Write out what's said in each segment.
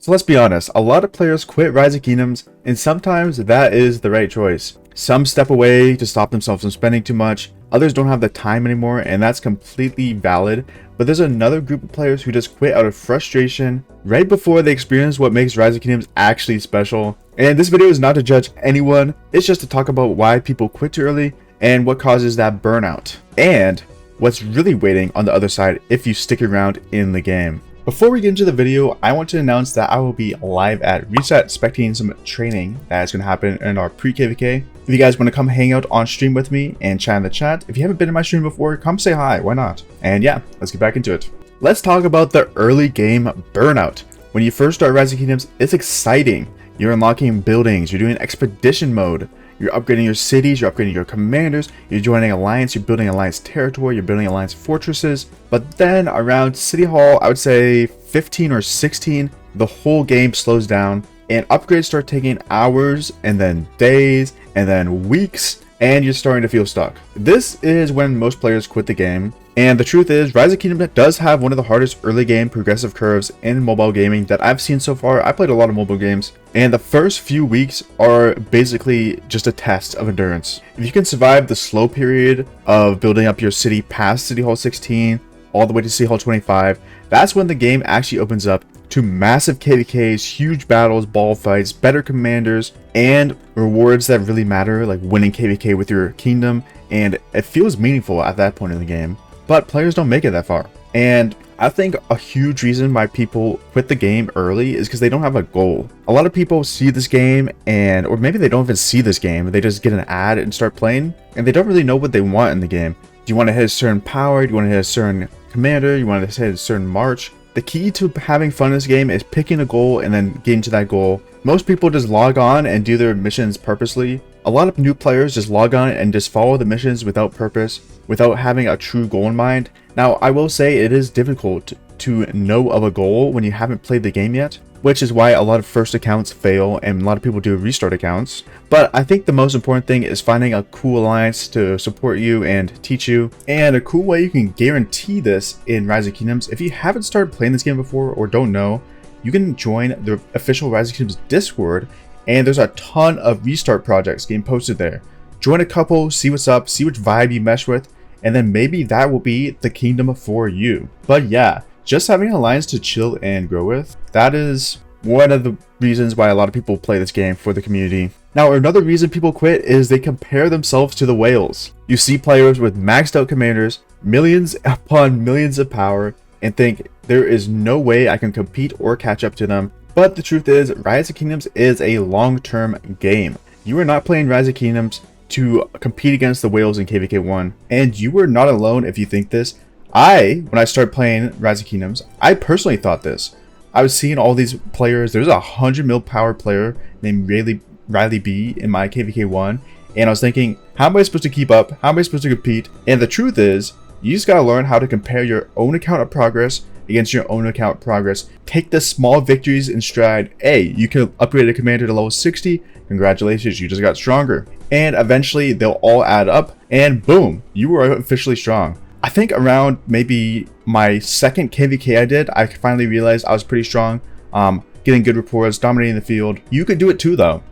So let's be honest, a lot of players quit Rise of Kingdoms, and sometimes that is the right choice. Some step away to stop themselves from spending too much, others don't have the time anymore, and that's completely valid. But there's another group of players who just quit out of frustration right before they experience what makes Rise of Kingdoms actually special. And this video is not to judge anyone, it's just to talk about why people quit too early and what causes that burnout, and what's really waiting on the other side if you stick around in the game. Before we get into the video, I want to announce that I will be live at Reset spectating some training that is going to happen in our pre-KVK. If you guys want to come hang out on stream with me and chat in the chat, if you haven't been in my stream before, come say hi, why not? And yeah, let's get back into it. Let's talk about the early game burnout. When you first start Rise of Kingdoms, it's exciting. You're unlocking buildings, you're doing expedition mode, you're upgrading your cities, you're upgrading your commanders, you're joining alliance, you're building alliance territory, you're building alliance fortresses. But then around City Hall, I would say 15 or 16, the whole game slows down and upgrades start taking hours and then days and then weeks, and you're starting to feel stuck. This is when most players quit the game. And the truth is, Rise of Kingdoms does have one of the hardest early game progressive curves in mobile gaming that I've seen so far. I played a lot of mobile games, and the first few weeks are basically just a test of endurance. If you can survive the slow period of building up your city past City Hall 16 all the way to City Hall 25, that's when the game actually opens up to massive KVKs, huge battles, ball fights, better commanders, and rewards that really matter, like winning KVK with your kingdom, and it feels meaningful at that point in the game. But players don't make it that far. And I think a huge reason why people quit the game early is because they don't have a goal. A lot of people see this game or maybe they don't even see this game, they just get an ad and start playing, and they don't really know what they want in the game. Do you want to hit a certain power? Do you want to hit a certain commander? You want to hit a certain march? The key to having fun in this game is picking a goal and then getting to that goal. Most people just log on and do their missions purposely. A lot of new players just log on and just follow the missions without purpose, without having a true goal in mind. Now, I will say it is difficult to know of a goal when you haven't played the game yet, which is why a lot of first accounts fail and a lot of people do restart accounts. But I think the most important thing is finding a cool alliance to support you and teach you. And a cool way you can guarantee this in Rise of Kingdoms, if you haven't started playing this game before or don't know, you can join the official Rise of Kingdoms Discord, and there's a ton of restart projects getting posted there. Join a couple, see what's up, see which vibe you mesh with, and then maybe that will be the kingdom for you. But yeah, just having an alliance to chill and grow with, that is one of the reasons why a lot of people play this game, for the community. Now, another reason people quit is they compare themselves to the whales. You see players with maxed out commanders, millions upon millions of power, and think there is no way I can compete or catch up to them. But the truth is, Rise of Kingdoms is a long-term game. You are not playing Rise of Kingdoms to compete against the whales in KVK 1, and you are not alone if you think this. When I started playing Rise of Kingdoms, I personally thought this. I was seeing all these players. There's a 100 mil power player named Riley B in my KVK 1, and I was thinking, how am I supposed to keep up? How am I supposed to compete? And the truth is, you just gotta learn how to compare your own account of progress against your own account progress. Take the small victories in stride. Hey, you can upgrade a commander to level 60. Congratulations, you just got stronger. And eventually they'll all add up, and boom, you are officially strong. I think around maybe my second KVK I did, I finally realized I was pretty strong, getting good reports, dominating the field. You could do it too though.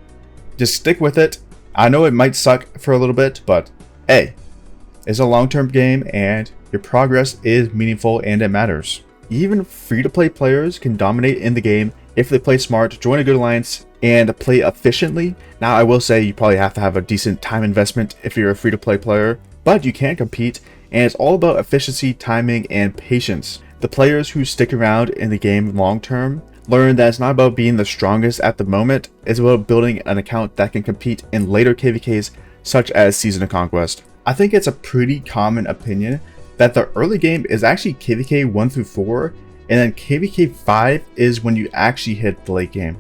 Just stick with it. I know it might suck for a little bit, but hey, it's a long-term game and your progress is meaningful and it matters. Even free-to-play players can dominate in the game if they play smart, join a good alliance, and play efficiently. Now, I will say you probably have to have a decent time investment if you're a free-to-play player, but you can compete, and it's all about efficiency, timing, and patience. The players who stick around in the game long-term learn that it's not about being the strongest at the moment, it's about building an account that can compete in later KVKs, such as Season of Conquest. I think it's a pretty common opinion that the early game is actually KVK 1 through 4, and then KVK 5 is when you actually hit the late game.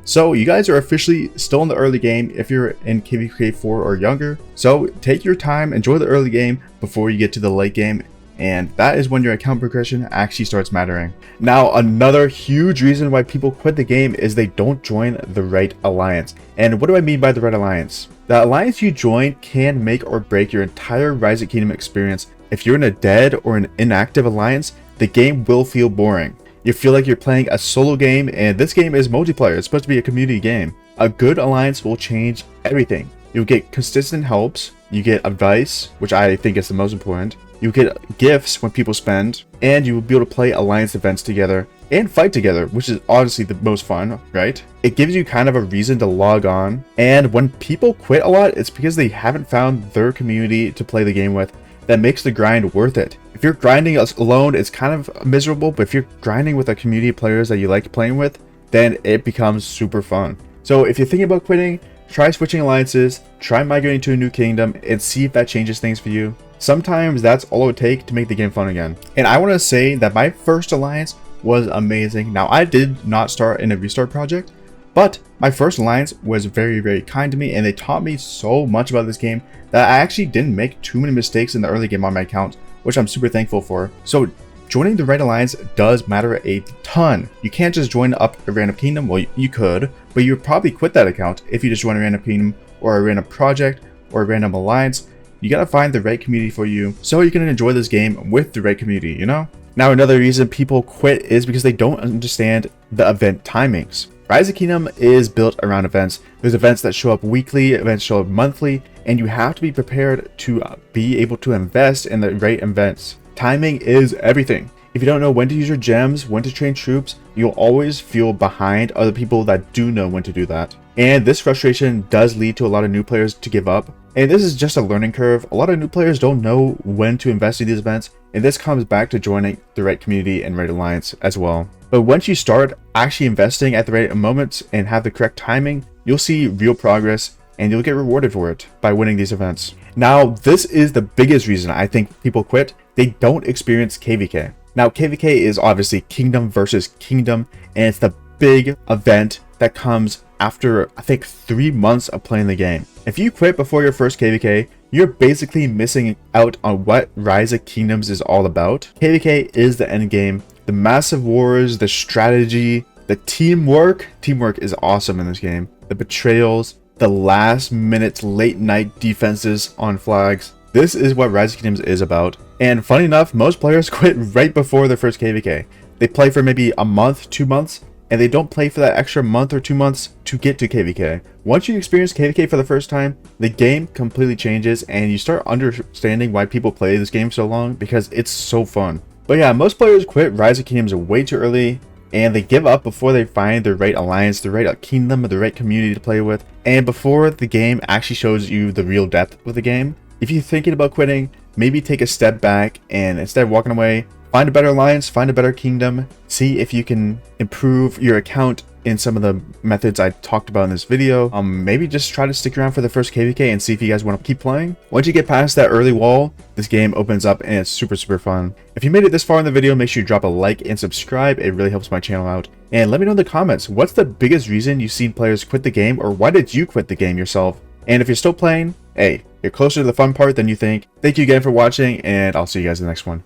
So you guys are officially still in the early game if you're in KVK 4 or younger. So take your time, enjoy the early game before you get to the late game, and that is when your account progression actually starts mattering. Now, another huge reason why people quit the game is they don't join the right alliance. And what do I mean by the right alliance? The alliance you join can make or break your entire Rise of Kingdom experience. If you're in a dead or an inactive alliance, the game will feel boring. You feel like you're playing a solo game, and this game is multiplayer. It's supposed to be a community game. A good alliance will change everything. You'll get consistent helps, you get advice, which I think is the most important. You get gifts when people spend, and you will be able to play alliance events together and fight together, which is honestly the most fun, right? It gives you kind of a reason to log on, and when people quit a lot, it's because they haven't found their community to play the game with that makes the grind worth it. If you're grinding alone, it's kind of miserable, but if you're grinding with a community of players that you like playing with, then it becomes super fun. So if you're thinking about quitting, try switching alliances, try migrating to a new kingdom, and see if that changes things for you. Sometimes that's all it would take to make the game fun again. And I want to say that my first alliance was amazing. Now, I did not start in a restart project, but my first alliance was very, very kind to me, and they taught me so much about this game that I actually didn't make too many mistakes in the early game on my account, which I'm super thankful for. So joining the right alliance does matter a ton. You can't just join up a random kingdom. Well, you could, but you would probably quit that account if you just join a random kingdom or a random project or a random alliance. You gotta find the right community for you so you can enjoy this game with the right community, you know? Now, another reason people quit is because they don't understand the event timings. Rise of Kingdom is built around events. There's events that show up weekly, events show up monthly, and you have to be prepared to be able to invest in the right events. Timing is everything. If you don't know when to use your gems, when to train troops, you'll always feel behind other people that do know when to do that. And this frustration does lead to a lot of new players to give up. And this is just a learning curve. A lot of new players don't know when to invest in these events, and this comes back to joining the right community and right alliance as well. But once you start actually investing at the right moments and have the correct timing, you'll see real progress and you'll get rewarded for it by winning these events. Now, this is the biggest reason I think people quit. They don't experience KVK. Now, KVK is obviously kingdom versus kingdom, and it's the big event that comes after, I think, 3 months of playing the game. If you quit before your first KVK, you're basically missing out on what Rise of Kingdoms is all about. KVK is the end game. The massive wars, the strategy, the teamwork. Teamwork is awesome in this game. The betrayals, the last minute late night defenses on flags. This is what Rise of Kingdoms is about. And funny enough, most players quit right before their first KVK. They play for maybe a month, 2 months, and they don't play for that extra month or 2 months to get to KVK. Once you experience KVK for the first time, the game completely changes and you start understanding why people play this game so long because it's so fun. But yeah, most players quit Rise of Kingdoms way too early and they give up before they find the right alliance, the right kingdom, or the right community to play with, and before the game actually shows you the real depth of the game. If you're thinking about quitting, maybe take a step back and instead of walking away, find a better alliance, find a better kingdom, see if you can improve your account in some of the methods I talked about in this video. Maybe just try to stick around for the first KVK and see if you guys want to keep playing. Once you get past that early wall, this game opens up and it's super fun. If you made it this far in the video, make sure you drop a like and subscribe. It really helps my channel out. And let me know in the comments, what's the biggest reason you've seen players quit the game, or why did you quit the game yourself? And if you're still playing, hey, you're closer to the fun part than you think. Thank you again for watching, and I'll see you guys in the next one.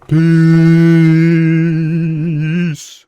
Peace.